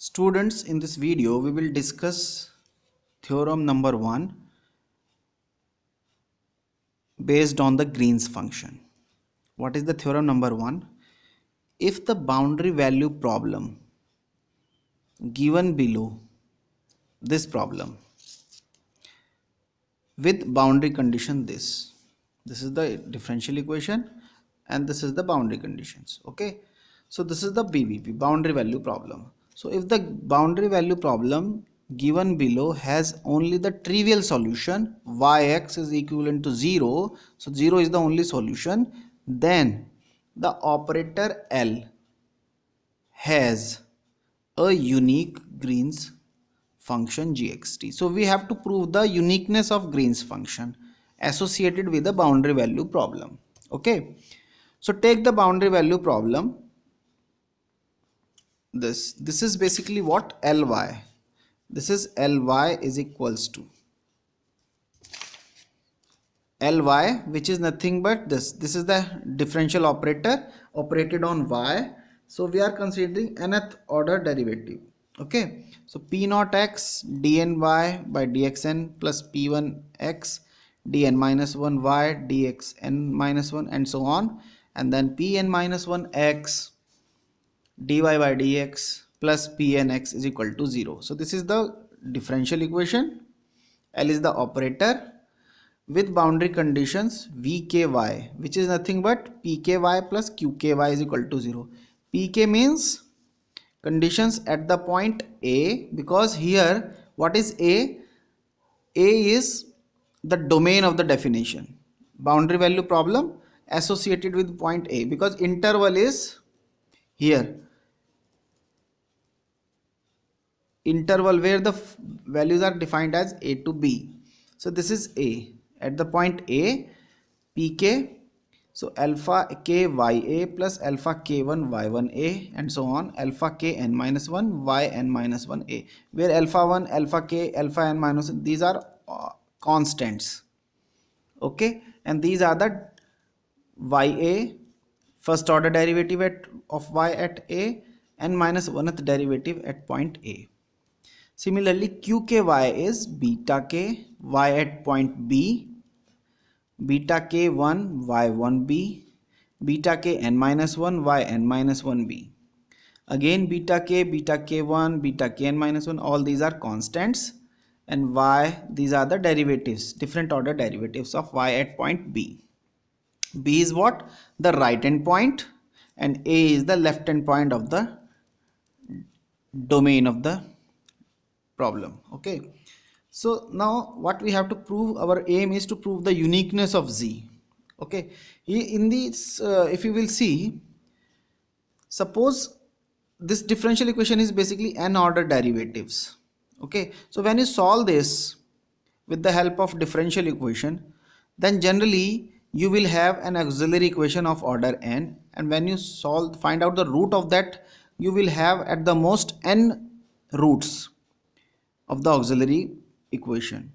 Students, in this video we will discuss theorem number 1 based on the Green's function. What is the theorem number 1? If the boundary value problem given below this problem with boundary condition this is the differential equation and this is the boundary conditions. Okay, so this is the BVP, boundary value problem. So if the boundary value problem given below has only the trivial solution, yx is equivalent to 0, so 0 is the only solution, then the operator L has a unique Green's function gxt. So we have to prove the uniqueness of Green's function associated with the boundary value problem. Okay, so take the boundary value problem. This is basically what? Ly. This is Ly is equals to Ly, which is nothing but this is the differential operator operated on y. So we are considering nth order derivative. Okay, so p naught x dny by dxn plus p1 x dn minus 1 y dxn minus 1 and so on, and then pn minus 1 x dy by dx plus pnx is equal to 0. So this is the differential equation. L is the operator with boundary conditions vky, which is nothing but pky plus qky is equal to 0. Pk means conditions at the point A, because here what is A? A is the domain of the definition. Boundary value problem associated with point A, because interval is here. Interval where the values are defined as A to B. So this is A. At the point A, Pk, so alpha k ya plus alpha k1 y1a and so on, alpha k n minus 1 y n minus 1a, where alpha 1, alpha k, alpha n minus 1, these are constants. Okay, and these are the ya, first order derivative of y at A, n minus 1th derivative at point A. Similarly, qky is beta k y at point B, beta k1 y1b, beta k n minus 1 y n minus 1b. Again beta k1, beta k n minus 1, all these are constants, and y, these are the derivatives, different order derivatives of y at point B. B is what? The right hand point, and A is the left hand point of the domain of the problem. Okay, so now what we have to prove, our aim is to prove the uniqueness of Z. Okay, in this if you will see, suppose this differential equation is basically n order derivatives. Okay, so when you solve this with the help of differential equation, then generally you will have an auxiliary equation of order n, and when you find out the root of that, you will have at the most n roots of the auxiliary equation.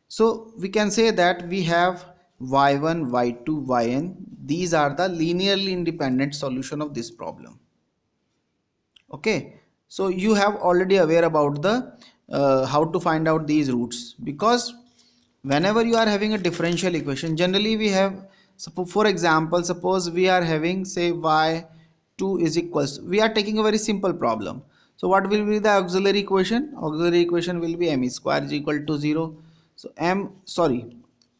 So we can say that we have y1, y2, yn. These are the linearly independent solution of this problem. Okay, so you have already aware about the how to find out these roots, because whenever you are having a differential equation, generally we have, for example, suppose we are having, say, y2 is equals, we are taking a very simple problem. So what will be the auxiliary equation? Auxiliary equation will be m square is equal to 0. So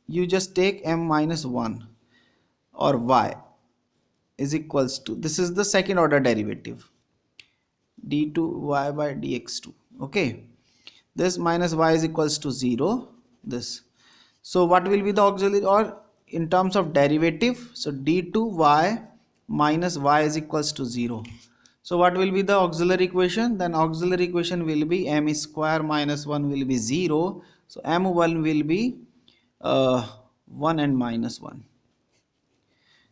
you just take m minus 1 or y is equals to, this is the second order derivative, d2y by dx2. Okay, this minus y is equals to 0, this. So what will be the auxiliary, or in terms of derivative, so d2y minus y is equals to 0. So what will be the auxiliary equation? Then auxiliary equation will be m square minus 1 will be 0. So m1 will be 1 and minus 1.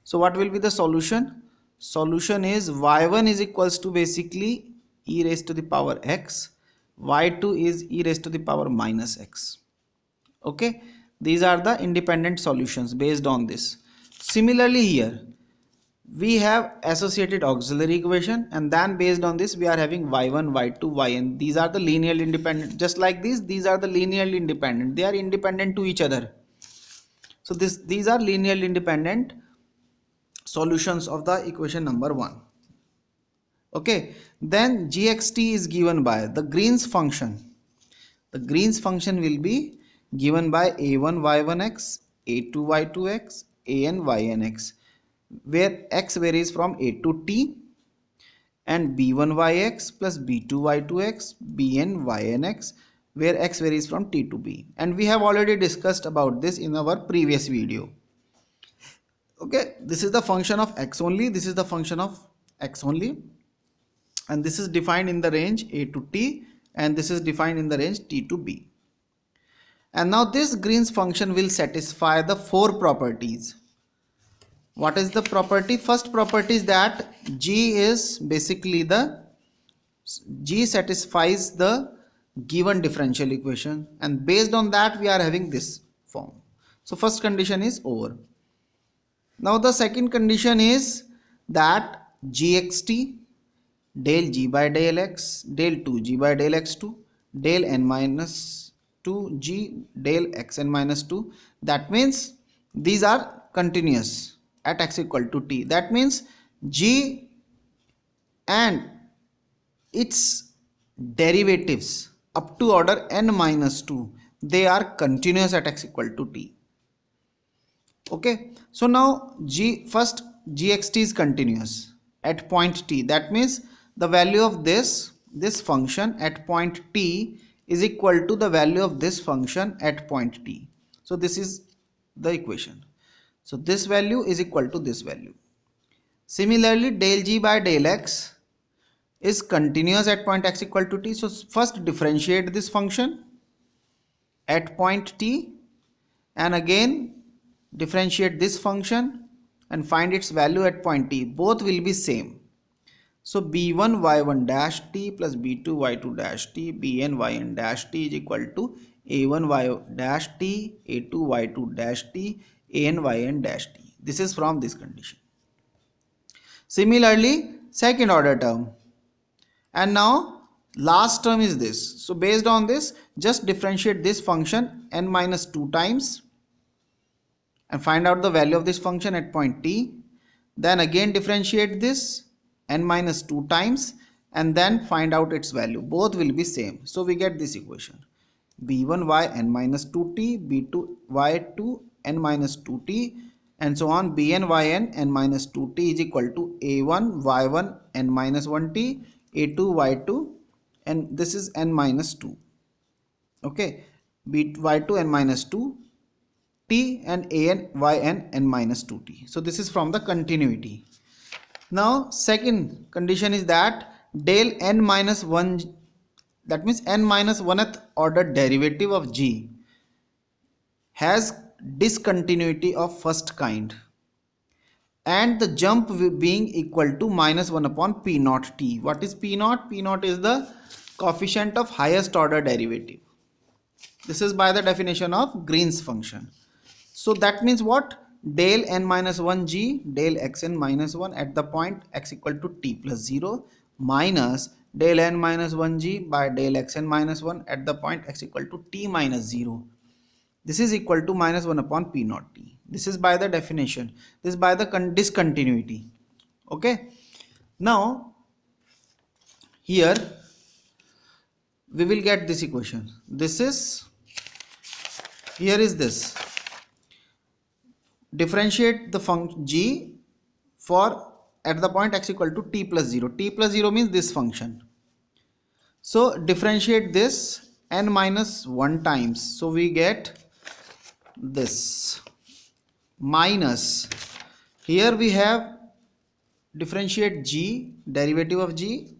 So what will be the solution? Solution is y1 is equals to basically e raised to the power x, y2 is e raised to the power minus x. Okay, these are the independent solutions based on this. Similarly here, we have associated auxiliary equation, and then based on this we are having y1, y2, yn. These are the linearly independent. Just like these are the linearly independent. They are independent to each other. So these are linearly independent solutions of the equation number 1. Okay, then gxt is given by the Green's function. The Green's function will be given by a1 y1x, a2 y2x, an ynx, where x varies from a to t, and b1 yx plus b2 y2x, bn ynx, where x varies from t to b. And we have already discussed about this in our previous video. Okay, this is the function of x only, this is the function of x only, and this is defined in the range a to t, and this is defined in the range t to b. And now this Green's function will satisfy the 4 properties. What is the property? First property is that g is basically g satisfies the given differential equation, and based on that we are having this form. So first condition is over. Now the second condition is that gxt del g by del x del 2g by del x2 del n minus 2g del xn minus 2. That means these are continuous at x equal to t. That means g and its derivatives up to order n minus 2, they are continuous at x equal to t. Okay, so now first gxt is continuous at point t. That means the value of this function at point t is equal to the value of this function at point t. So this is the equation. So this value is equal to this value. Similarly, del g by del x is continuous at point x equal to t. So first differentiate this function at point t, and again differentiate this function and find its value at point t. Both will be same. So b1 y1 dash t plus b2 y2 dash t bn yn dash t is equal to a1 y dash t a2 y2 dash t an yn dash t. This is from this condition. Similarly, second order term, and now last term is this. So based on this, just differentiate this function n minus 2 times and find out the value of this function at point t. Then again differentiate this n minus 2 times and then find out its value. Both will be same. So we get this equation: b1 y n minus 2t, b2 y2 n minus 2t, and so on, bn yn n minus 2t is equal to a1 y1 n minus 1t, a2 y2, and this is n minus 2. Okay, y2 n minus 2 t and an yn n minus 2t. So this is from the continuity. Now second condition is that del n minus 1, that means n minus 1th order derivative of g, has discontinuity of first kind, and the jump being equal to minus 1 upon p naught t. What is p naught? P naught is the coefficient of highest order derivative. This is by the definition of Green's function. So that means what? Del n minus 1 g del xn minus 1 at the point x equal to t plus 0 minus del n minus 1 g by del xn minus 1 at the point x equal to t minus 0. This is equal to minus 1 upon p naught t. This is by the definition. This is by the discontinuity. Okay. Now here we will get this equation. This is, here is this. Differentiate the function g for at the point x equal to t plus 0. T plus 0 means this function. So differentiate this n minus 1 times. So we get this minus, here we have differentiate g, derivative of g,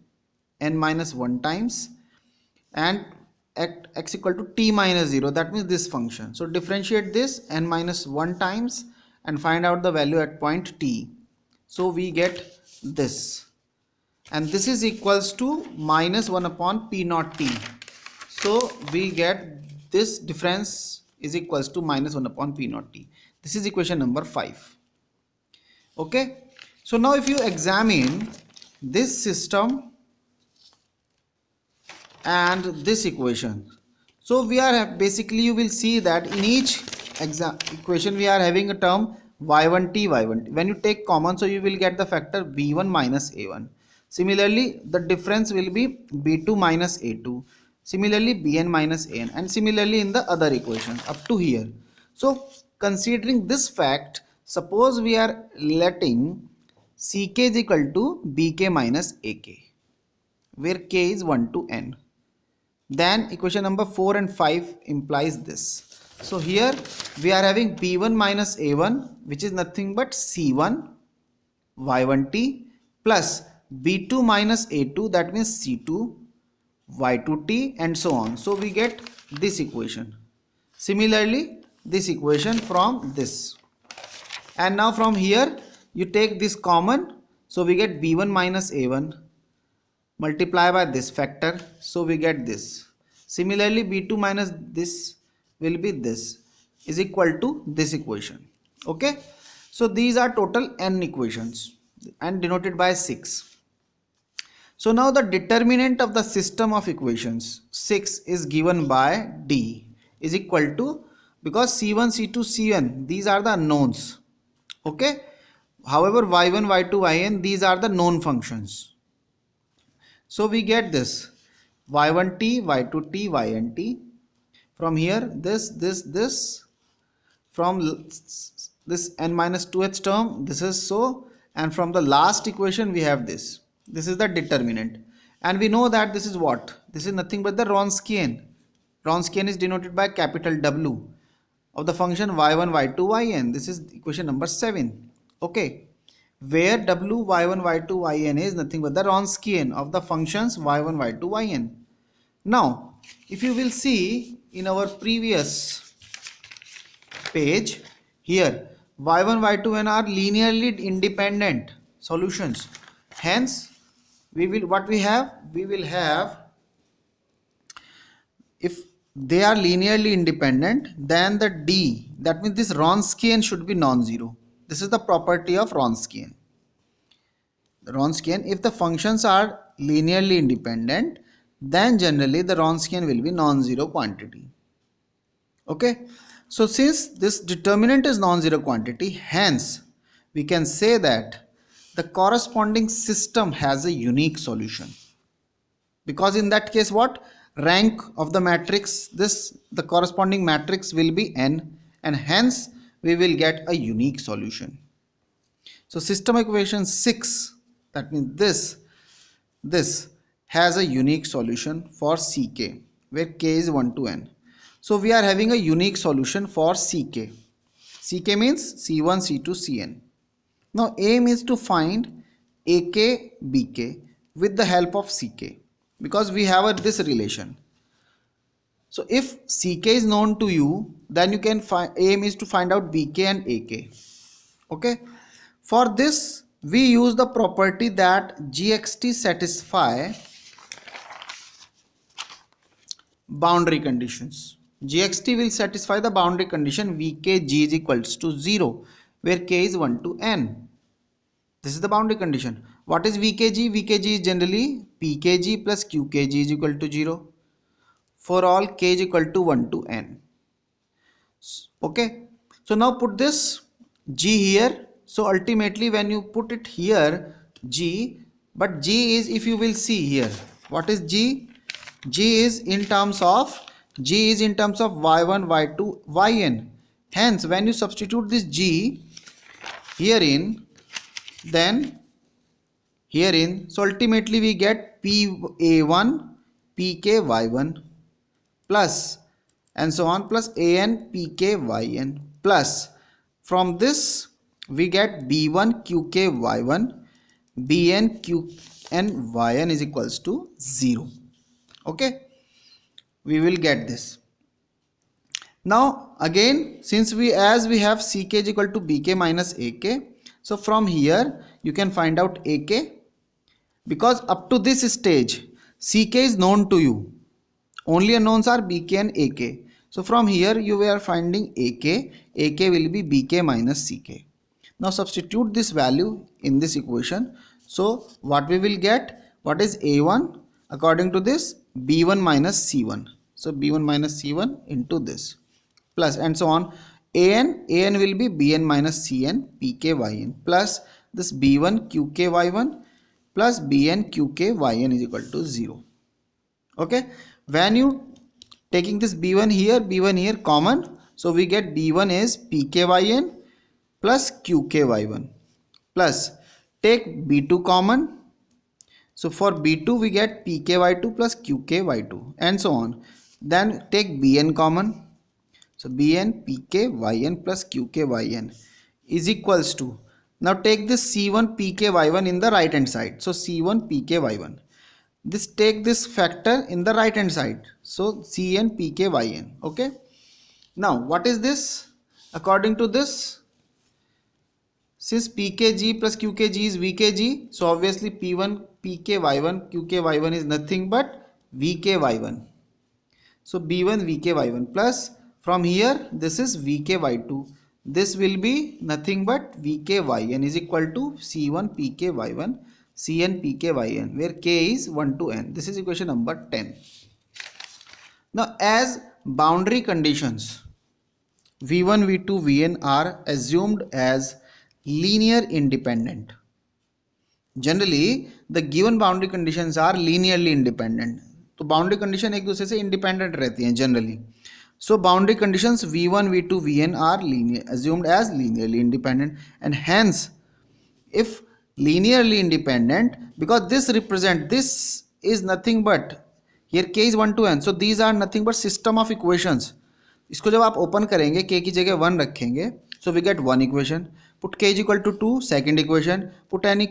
n minus 1 times, and at x equal to t minus 0, that means this function. So differentiate this n minus 1 times and find out the value at point t. So we get this, and this is equals to minus 1 upon p naught t. So we get this difference is equals to minus 1 upon p naught t. This is equation number 5. Okay. So now if you examine this system and this equation, so we are basically, you will see that in each equation we are having a term y1t y1. When you take common, so you will get the factor b1 minus a1. Similarly, the difference will be b2 minus a2. Similarly, bn minus an, and similarly in the other equation up to here. So considering this fact, suppose we are letting ck is equal to bk minus ak, where k is 1 to n, then equation number 4 and 5 implies this. So here we are having b1 minus a1, which is nothing but c1 y1t, plus b2 minus a2, that means c2 y2t, and so on. So we get this equation. Similarly, this equation from this. And now from here you take this common, so we get b1 minus a1 multiply by this factor, so we get this. Similarly, b2 minus this will be this, is equal to this equation. Okay, so these are total n equations and denoted by 6. So now the determinant of the system of equations 6 is given by d is equal to, because c1 c2 cn, these are the unknowns. Okay, however y1 y2 yn, these are the known functions. So we get this y1t y2t ynt. From here this from this n minus 2th term, this is so, and from the last equation we have this is the determinant, and we know that this is what, this is nothing but the Wronskian. Wronskian is denoted by capital W of the function y1 y2 yn. This is equation number 7. Okay, where w y1 y2 yn is nothing but the Wronskian of the functions y1 y2 yn. Now if you will see in our previous page, here y1 y2 n are linearly independent solutions. Hence we will have, if they are linearly independent, then the d, that means this Wronskian should be non-zero. This is the property of Wronskian. If the functions are linearly independent, then generally the Wronskian will be non-zero quantity. Okay, so since this determinant is non-zero quantity, hence we can say that the corresponding system has a unique solution, because in that case what, rank of the matrix, the corresponding matrix will be n, and hence we will get a unique solution. So system equation 6, that means this has a unique solution for ck, where k is 1 to n. So we are having a unique solution for ck. Ck means c1 c2 cn. Now aim is to find ak bk with the help of ck, because we have this relation. So if ck is known to you, then you can find, aim is to find out bk and ak. Okay, for this we use the property that gxt satisfy boundary conditions. Gxt will satisfy the boundary condition vkg is equals to 0, where k is 1 to n. This is the boundary condition. What is vkg? Vkg is generally pkg plus qkg is equal to 0 for all k is equal to 1 to n. Okay, so now put this g here. So ultimately when you put it here, g, but g is, if you will see here, what is g? G is in terms of y1 y2 yn. Hence when you substitute this g herein, then herein, so ultimately we get pa1 pk y1 plus and so on, plus an pk yn, plus from this we get b1 qk y1 bn qn yn is equals to 0. Okay, we will get this. Now again, since as we have ck is equal to bk minus ak, so from here you can find out ak, because up to this stage ck is known to you, only unknowns are bk and ak. So from here you are finding ak will be bk minus ck. Now substitute this value in this equation. So what we will get, what is a1 according to this, b1 minus c1. So b1 minus c1 into this plus and so on. An will be bn minus cn pk yn plus this b1 qk y1 plus bn qk yn is equal to 0. Okay, when you taking this b1 here common, so we get b1 is pkyn plus qky1 plus take b2 common, so for b2 we get pky2 plus qky2 and so on. Then take bn common, so bn pkyn plus qkyn is equals to, now take this c1 pky1 in the right hand side, so c1 pky1, this take this factor in the right hand side, so cn pkyn. Okay, now what is this according to this, since pkg plus qkg is vkg, so obviously p1 pky1 qky1 is nothing but vky1, so b1 vky1 plus from here this is vky2, this will be nothing but vkyn is equal to c1 pky1 cn pkyn, where k is 1 to n. This is equation number 10. Now as boundary conditions v1 v2 vn are assumed as linear independent, generally the given boundary conditions are linearly independent, तो boundary condition एक दूसरे से independent रहती हैं generally. So boundary conditions v1 v2 vn are linear, assumed as linearly independent, and hence if linearly independent, because this represent, this is nothing but here k is 1 to n, so these are nothing but system of equations. इसको जब आप open करेंगे k की जगह 1 रखेंगे, so we get one equation, put k is equal to 2 second equation, put n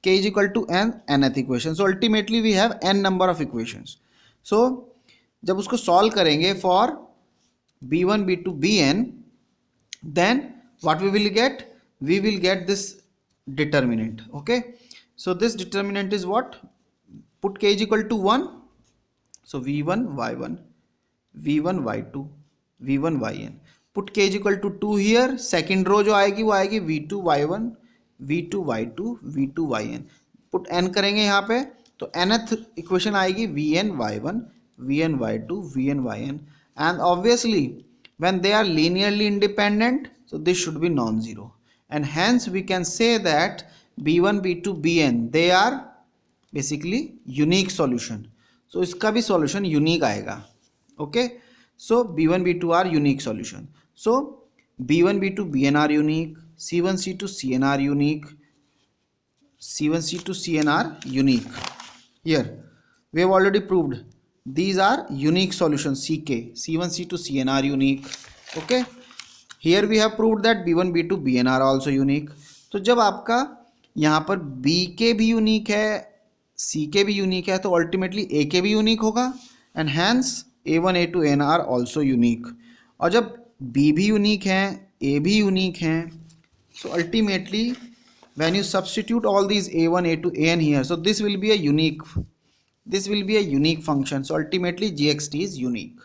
k is equal to n nth equation, so ultimately we have n number of equations. So जब उसको solve करेंगे for b1 b2 bn, then what we will get, we will get this determinant. Okay, so this determinant is what, put k is equal to 1, so v1 y1 v1 y2 v1 yn, put k is equal to 2 here, second row जो आएगी वो आएगी v2 y1 v2 y2 v2 yn, put n करेंगे यहाँ पे तो nth equation आएगी vn y1 vn y2 vn yn, and obviously when they are linearly independent, so this should be non-zero, and hence we can say that b1 b2 bn they are basically unique solution. So इसका भी solution unique आएगा. Okay, so b1 b2 are unique solution, so b1 b2 bn are unique, c1 c2 cn are unique, c1 c2 cn are unique. Here we have already proved these are unique solutions, ck c1 c2 cn are unique. Okay, here we have proved that b1 b2 bn are also unique. तो जब आपका यहाँ पर bk भी unique है ck भी unique है तो अल्टीमेटली ak भी यूनिक होगा, and hence a1 a2 n are also unique. और जब b भी यूनिक है a भी यूनिक है, so ultimately when you substitute all these a1 a2 an here, so this will be a unique, this will be a unique function, so ultimately gxt is unique.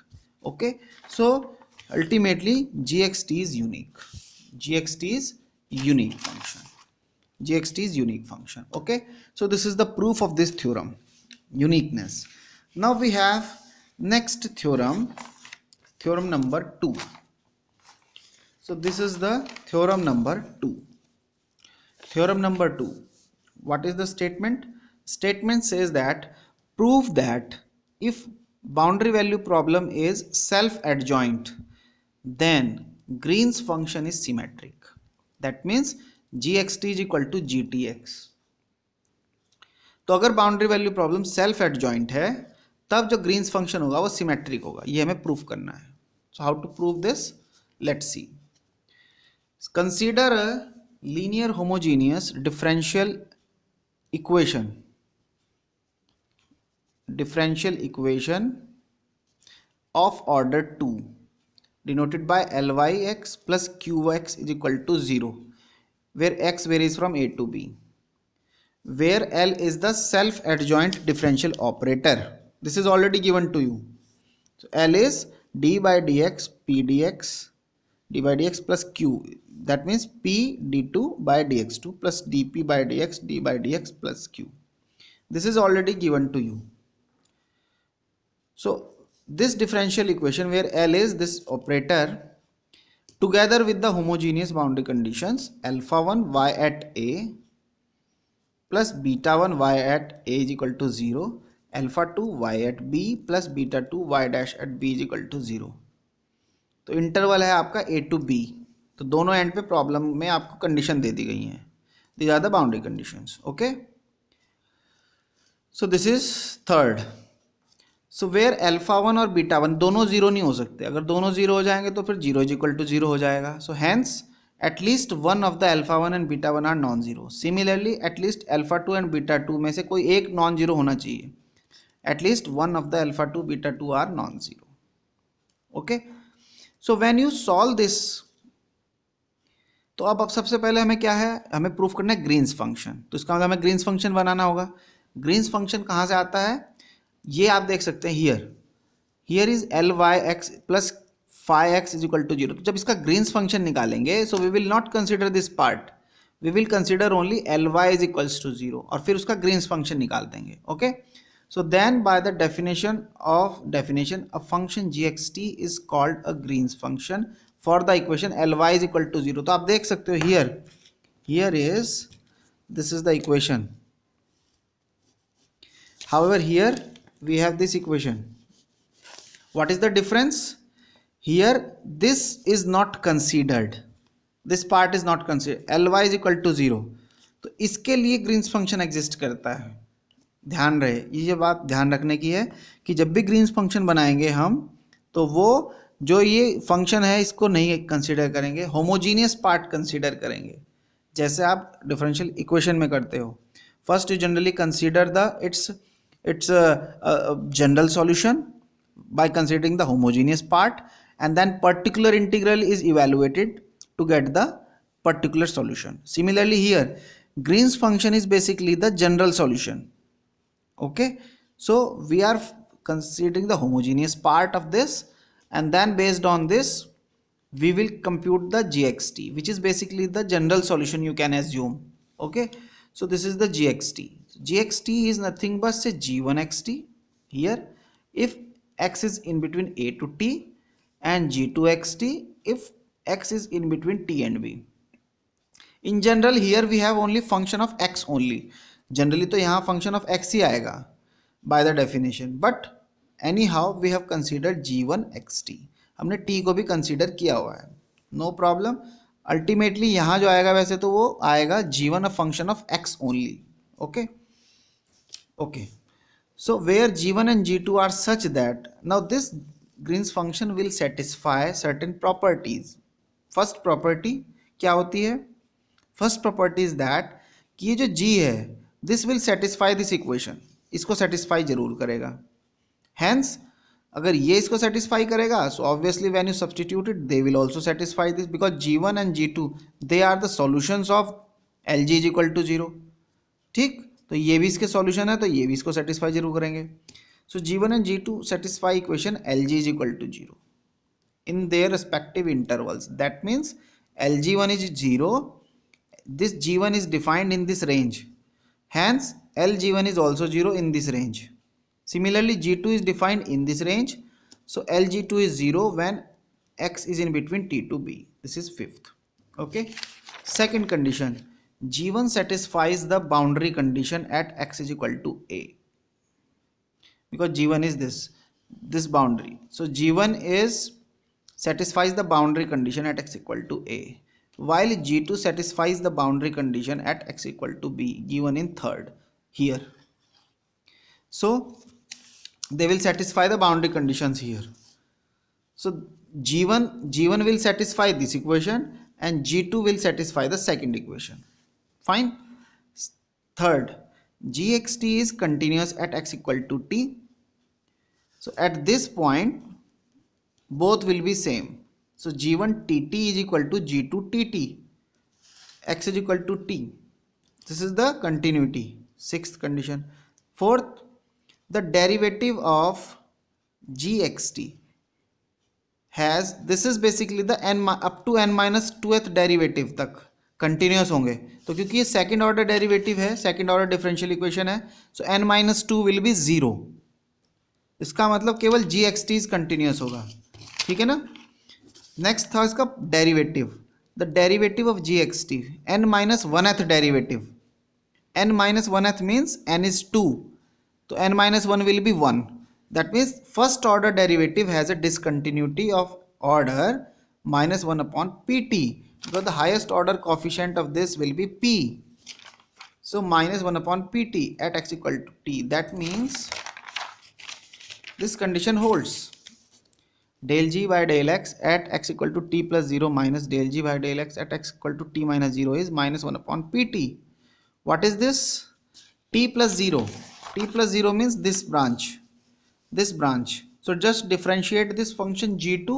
Okay, so ultimately gxt is unique, gxt is unique function, gxt is unique function. Okay, so this is the proof of this theorem, uniqueness. Now we have next theorem, theorem number 2. So this is the theorem number 2. Theorem number 2, what is the statement? Statement says that prove that if boundary value problem is self-adjoint, then Green's function is symmetric. That means gxt is equal to gtx. तो अगर boundary value problem self adjoint है तब जो Green's function होगा वो symmetric होगा, ये हमें प्रूफ करना है. So how to prove this, let's see. Consider a linear homogeneous differential equation of order 2 denoted by Lyx plus Qx is equal to 0, where x varies from a to b, where L is the self-adjoint differential operator. This is already given to you. So L is d by dx p dx d by dx plus q. That means p d2 by dx2 plus dp by dx d by dx plus q. This is already given to you. So this differential equation where L is this operator together with the homogeneous boundary conditions alpha 1 y at a plus beta 1 y at a is equal to 0, alpha 2 y at b plus beta 2 y dash at b is equal to 0. तो interval है आपका ए to be, तो दोनों and पे problem में आपको condition दे दी गई हैं. These are the boundary conditions. Okay, so this is third. So where alpha 1 और बीटा 1 दोनों जीरो नहीं हो सकते. अगर दोनों जीरो हो जाएंगे तो फिर zero is equal to zero हो जाएगा. So hence at least one of the alpha 1 and beta 1 are non zero. Similarly at least alpha 2 and beta 2 में से कोई एक नॉन जीरो होना चाहिए. At least one of the alpha 2 beta 2 are non zero. Okay, so when you solve this, तो अब सबसे पहले हमें क्या है, हमें प्रूफ करना है ग्रीन्स फंक्शन. तो इसका मतलब हमें ग्रीन्स फंक्शन बनाना होगा. ग्रीन्स फंक्शन कहाँ से आता है, ये आप देख सकते हैं. Here is L y x plus five x is equal to zero. तो जब इसका ग्रीन्स फंक्शन निकालेंगे, so we will not consider this part, we will consider only L y is equals to zero, और फिर उसका Green's function निकाल देंगे. Okay, so then by the definition a function gxt is called a Green's function for the equation ly is equal to 0. तो आप देख सकते हो here is this is the equation. However here we have this equation. What is the difference? Here this is not considered, this part is not considered. ly is equal to 0, तो इसके लिए Green's function exist करता है. ध्यान रहे, ये बात ध्यान रखने की है कि जब भी ग्रीन्स फंक्शन बनाएंगे हम, तो वो जो ये फंक्शन है इसको नहीं कंसीडर करेंगे, होमोजीनियस पार्ट कंसीडर करेंगे, जैसे आप डिफरेंशियल इक्वेशन में करते हो. First you generally consider the it's general solution by considering the homogeneous part, and then particular integral is evaluated to get the particular solution. Similarly here Green's function is basically the general solution. Okay, so we are considering the homogeneous part of this, and then based on this we will compute the gxt, which is basically the general solution, you can assume. Okay, so this is the gxt is nothing but say g1 xt here if x is in between a to t, and g2 xt if x is in between t and b. In general here we have only function of x only. Generally तो यहाँ function of x ही आएगा by the definition, but anyhow we have considered g1 xt. हमने t को भी consider किया हुआ है, no problem. Ultimately यहाँ जो आएगा वैसे तो वो आएगा g1 a function of x only. Okay, okay. So where g1 and g2 are such that now this Green's function will satisfy certain properties. First property क्या होती है? First property is that कि ये जो g है this will satisfy this equation, इसको satisfy जरूर करेगा. Hence अगर ये इसको satisfy करेगा, so obviously when you substitute it they will also satisfy this, because g1 and g2 they are the solutions of lg is equal to 0. ठीक, तो ये भी इसके सॉल्यूशन है, तो ये भी इसको सेटिस्फाई जरूर करेंगे. So g1 and g2 satisfy equation lg is equal to 0 in their respective intervals. That means lg1 is 0, this g1 is defined in this range, hence lg1 is also 0 in this range. Similarly g2 is defined in this range, so lg2 is 0 when x is in between t to b. This is fifth. Okay, second condition, g1 satisfies the boundary condition at x is equal to a, because g1 is this boundary. So g1 is satisfies the boundary condition at x equal to a, while g2 satisfies the boundary condition at x equal to b, given in third here. So they will satisfy the boundary conditions here. So g1 will satisfy this equation, and g2 will satisfy the second equation. Fine. Third, gxt is continuous at x equal to t. So at this point both will be same. So g1 tt is equal to g2 tt, x is equal to t. This is the continuity, sixth condition. Fourth, the derivative of gxt has, this is basically the n up to n minus twoth derivative तक continuous होंगे। तो क्योंकि ये second order derivative है, second order differential equation है, so n minus two will be zero. इसका मतलब केवल जी एक्स टी कंटिन्यूस होगा, ठीक है ना। नेक्स्ट था इसका derivative, the derivative of g x t, n minus one th derivative, n minus 1th means n is 2, so n minus 1 will be 1. That means first order derivative has a discontinuity of order minus 1 upon pt, because the highest order coefficient of this will be p. So minus 1 upon pt at x equal to t. That means this condition holds. Del g by del x at x equal to t plus 0 minus del g by del x at x equal to t minus 0 is minus 1 upon pt. What is this? T plus 0. T plus 0 means this branch. This branch. So just differentiate this function g2.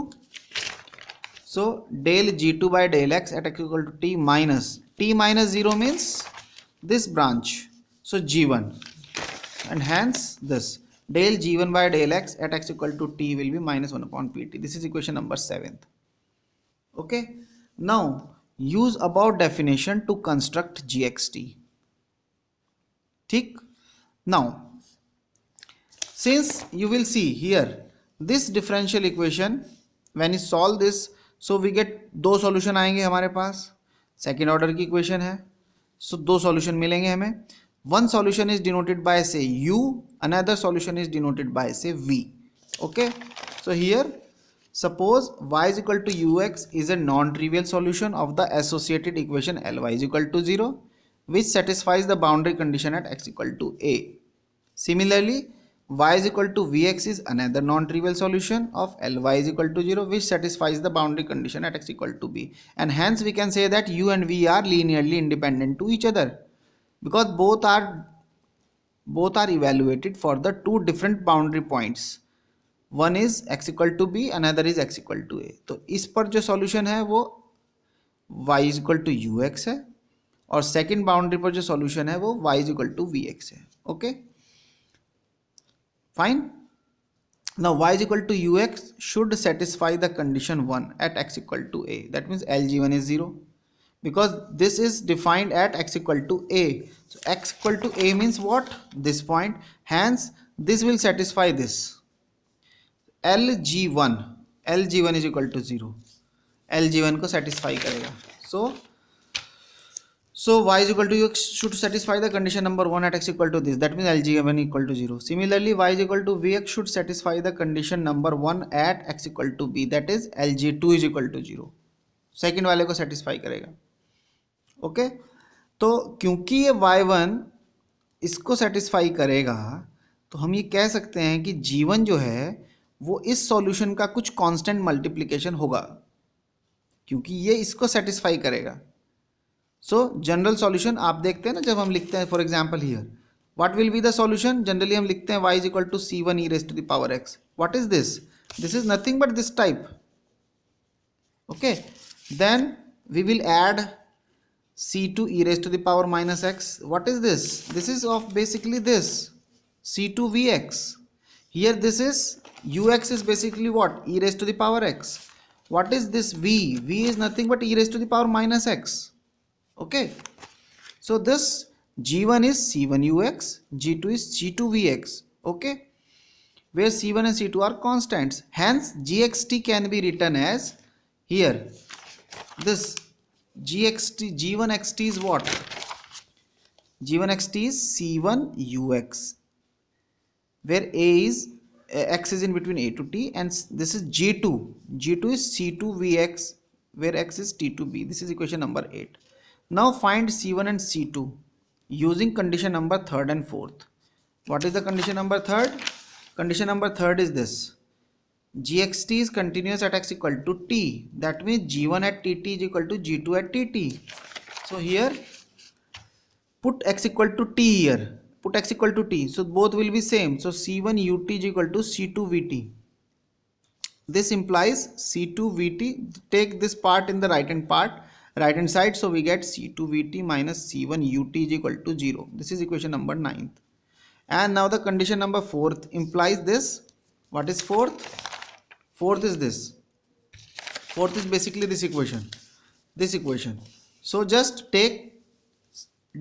So del g2 by del x at x equal to t minus 0 means this branch. So g1. And hence this. Del g1 by del x at x equal to t will be minus 1 upon pt. This is equation number 7. Okay. Now use above definition to construct gxt. ठीक. Now since you will see here this differential equation, when you solve this, so we get दो solution आएंगे हमारे पास, second order की equation है, so दो solution मिलेंगे हमें. One solution is denoted by say u, another solution is denoted by say v. Okay, so here suppose y is equal to ux is a non-trivial solution of the associated equation ly is equal to 0, which satisfies the boundary condition at x equal to a. Similarly, y is equal to vx is another non-trivial solution of ly is equal to 0, which satisfies the boundary condition at x equal to b. And hence we can say that u and v are linearly independent to each other, because both are evaluated for the two different boundary points. One is x equal to b, another is x equal to a. तो इस पर जो solution है वो y is equal to ux है, और second boundary पर जो सॉल्यूशन है वो y is equal to vx है. Okay fine. Now y is equal to ux should satisfy the condition 1 at x equal to a. That means lg1 is 0, because this is defined at x equal to a. So x equal to a means what? This point. Hence this will satisfy this. lg1 is equal to 0. lg1 को satisfy करेगा. So y is equal to ux should satisfy the condition number 1 at x equal to this. That means lg1 equal to 0. Similarly, y is equal to vx should satisfy the condition number 1 at x equal to b. That is lg2 is equal to 0. Second वाले को satisfy करेगा. Okay, तो क्योंकि ये y1 इसको satisfy करेगा, तो हम ये कह सकते हैं कि g1 जो है वो इस सॉल्यूशन का कुछ कांस्टेंट मल्टीप्लिकेशन होगा, क्योंकि ये इसको सेटिस्फाई करेगा. सो जनरल सॉल्यूशन आप देखते हैं ना, जब हम लिखते हैं for example here what will be the solution, generally हम लिखते हैं y is equal to c1 e raise to the power x. What is this? This is nothing but this type. Okay, then we will add c2 e raise to the power minus x. What is this? This is of basically this c2 vx. Here this is ux is basically what? e raised to the power x. What is this v? v is nothing but e raised to the power minus x. Okay, so this g1 is c1 ux, g2 is c2 vx. Okay, where c1 and c2 are constants, hence gxt can be written as here this gxt, g1 xt is what? g1 xt is c1 ux, where a is x is in between a to t, and this is g2 is c2 vx, where x is t to b. This is equation number 8. Now find c1 and c2 using condition number 3rd and 4th. What is the condition number 3rd? Condition number 3rd is this: gxt is continuous at x equal to t. That means g1 at tt is equal to g2 at tt. So here put x equal to t here. Put x equal to t. So both will be same. So c1 ut is equal to c2 vt. This implies c2 vt. Take this part in the right hand side, so we get c2 vt minus c1 ut is equal to 0. This is equation number 9th. And now the condition number 4th implies this. What is 4th? 4th is this: Fourth is basically this equation. This equation. So just take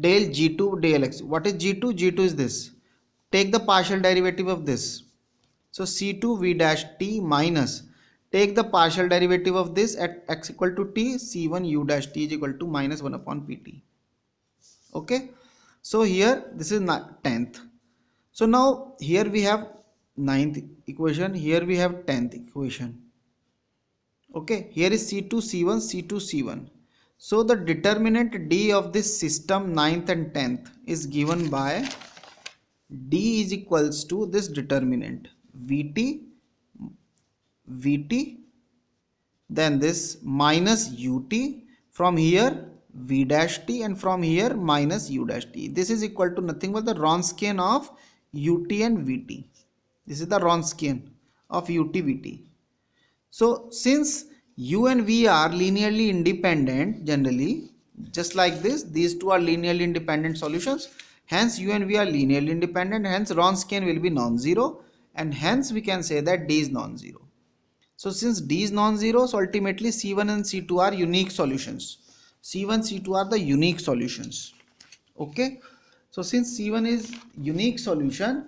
del g2 del x. What is g2? G2 is this. Take the partial derivative of this. So c2 v dash t minus, take the partial derivative of this at x equal to t, c1 u dash t is equal to minus 1 upon pt. Okay. So here this is 10th. So now here we have 9th equation. Here we have 10th equation. Okay. Here is c2 c1 c2 c1. So the determinant d of this system 9th and 10th is given by d is equals to this determinant vt, then this minus ut, from here v dash t, and from here minus u dash t. This is equal to nothing but the Wronskian of ut and vt. This is the Wronskian of ut vt. So since u and v are linearly independent, generally just like this, these two are linearly independent solutions, hence u and v are linearly independent, hence Wronskian will be non-zero, and hence we can say that d is non-zero. So since d is non-zero, so ultimately c1 and c2 are unique solutions. C1 c2 are the unique solutions. Okay, so since c1 is unique solution,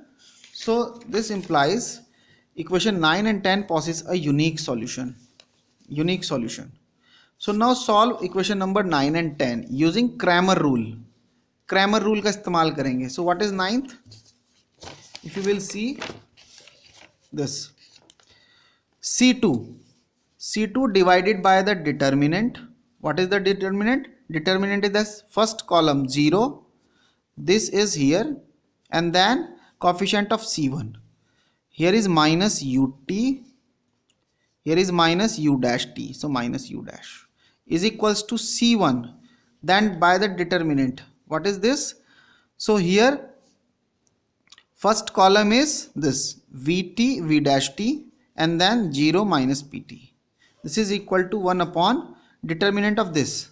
so this implies equation 9 and 10 possess a unique solution. So now solve equation number 9 and 10 using Cramer rule. Cramer rule का इस्तेमाल करेंगे. So what is ninth? If you will see this C2 divided by the determinant. What is the determinant? Determinant is the first column 0. This is here, and then coefficient of C1. Here is minus ut. Here is minus u dash t. So minus u dash is equals to C1. Then by the determinant. What is this? So here first column is this vt v dash t, and then 0 minus pt. This is equal to 1 upon determinant of this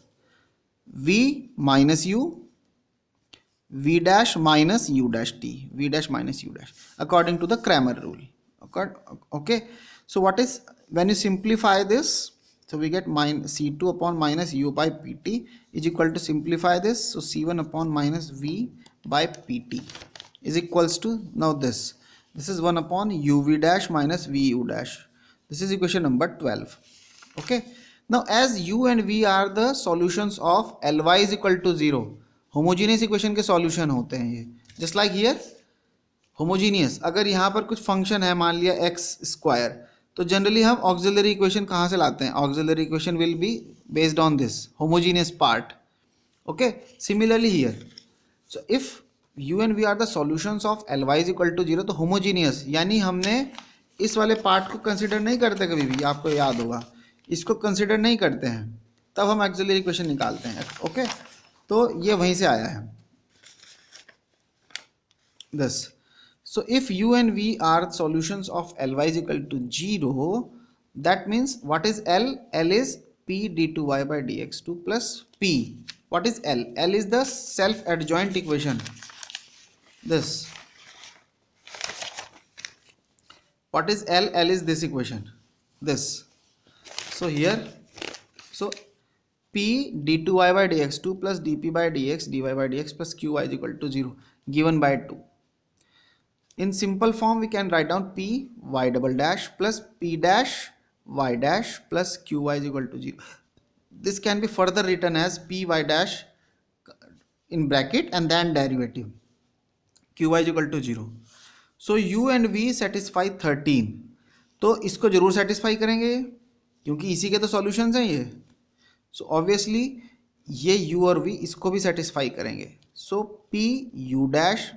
v minus u, v dash minus u dash t, v dash minus u dash, according to the Cramer rule. Okay, so what is, when you simplify this, so we get c2 upon minus u by pt is equal to, simplify this, so c1 upon minus v by pt is equals to, now this is 1 upon uv dash minus vu dash. This is equation number 12. Okay, now as u and v are the solutions of Ly is equal to 0, homogeneous equation के solution होते हैं ये, just like here homogeneous. अगर यहाँ पर कुछ function है, मान लिया x square, तो जनरली हम ऑक्सिलरी इक्वेशन कहाँ से लाते हैं? Auxiliary equation will be based on this homogeneous part. Okay, similarly here, so if u and v are the solutions of Ly is equal to 0, तो होमोजीनियस यानी हमने इस वाले पार्ट को कंसिडर नहीं करते कभी भी, आपको याद होगा, इसको कंसिडर नहीं करते हैं, तब हम ऑक्सिलरी इक्वेशन निकालते हैं. ओके, तो ये वहीं से आया है this. So if u and v are solutions of Ly is equal to 0, that means what is L? L is p d2y by dx2 plus p. What is L? L is the self-adjoint equation. This. What is L? L is this equation. This. So here, so p d2y by dx2 plus dp by dx dy by dx plus qy is equal to 0 given by 2. In simple form, we can write down p y double dash plus p dash y dash plus qy is equal to 0. This can be further written as p y dash in bracket and then derivative qy is equal to 0. So u and v satisfy 13. तो इसको जरूर satisfy करेंगे क्योंकि इसी के तो solutions हैं ये. सो ऑब्वियसली ये u और v इसको भी सेटिस्फाई करेंगे. सो p u dash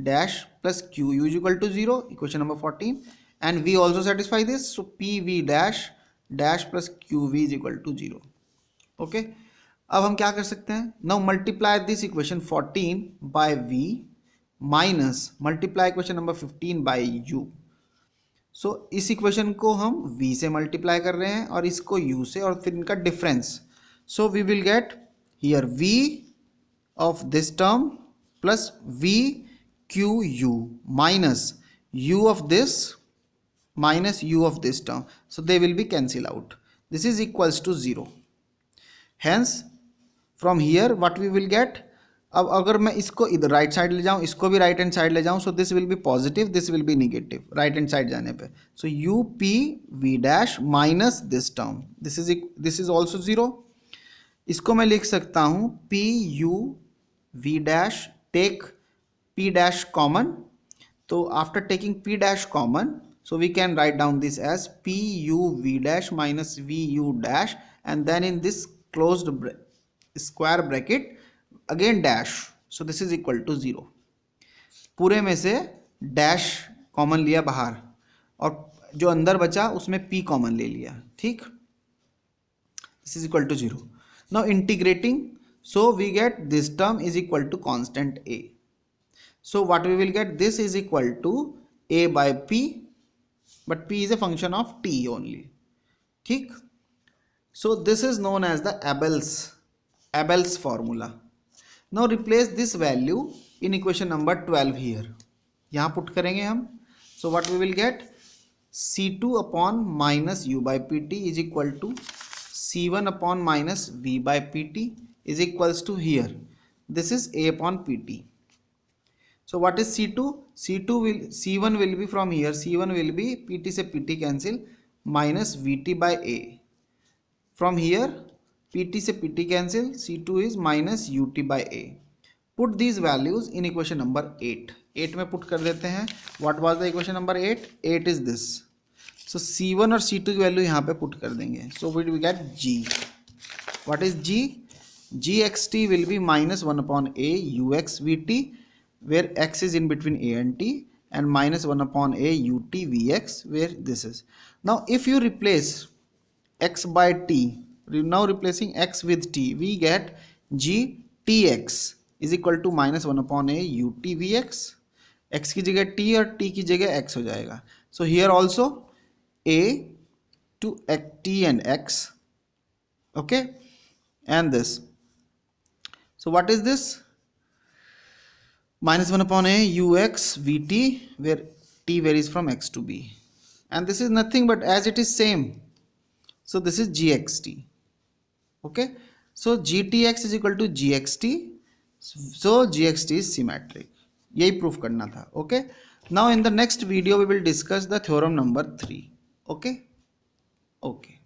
dash plus q u is equal to 0, equation number 14, and v also satisfy this, so p v dash dash plus q v is equal to 0. Okay, अब हम क्या कर सकते हैं? Now multiply this equation 14 by v minus multiply equation number 15 by u. So इस equation को हम v से मल्टीप्लाई कर रहे हैं और इसको u से, और फिर इनका difference. So we will get here v of this term plus v qu minus u of this minus u of this term, so they will be cancel out. this is equals to 0. Hence from here what we will get, अब अगर मैं इसको इधर right side ले जाऊं, इसको भी right hand side ले जाऊं, so this will be positive, this will be negative right hand side जाने पे. So u p v dash minus this term, this is also 0. इसको मैं लिख सकता हूं p u v dash, take p dash common. तो after taking p dash common, so we can write down this as p u v dash minus v u dash, and then in this closed square bracket again dash, so this is equal to 0. पूरे में से dash common लिया बाहर और जो अंदर बचा उसमें p कॉमन ले लिया. ठीक, this is equal to 0. now integrating, so we get this term is equal to constant a. so what we will get, this is equal to a by p, but p is a function of t only. ठीक, so this is known as the Abel's formula. now replace this value in equation number 12 here. यहाँ put करेंगे हम. so what we will get, c2 upon minus u by pt is equal to c1 upon minus v by pt is equals to here, this is a upon pt. so what is c2, c1 will be from here, c1 will be pt से pt cancel minus vt by a. from here pt से pt cancel, c2 is minus ut by a. put these values in equation number 8. 8 में put कर देते हैं. what was the equation number 8? 8 is this. so c1 और c2 की value यहाँ पे put कर देंगे. so we get g. what is g? gxt will be minus 1 upon a ux vt, where x is in between a and t, and minus 1 upon a ut vx, where this is. now if you replace x by t, now replacing x with t, we get g tx is equal to minus 1 upon a ut vx. x की जगह t और t की जगह x हो जाएगा. so here also a to t and x, okay, and this. so what is this? minus 1 upon a ux vt, where t varies from x to b, and this is nothing but as it is same, so this is gxt. okay, so gtx is equal to gxt, so gxt is symmetric. यही proof करना था. okay, now in the next video we will discuss the theorem number 3. okay.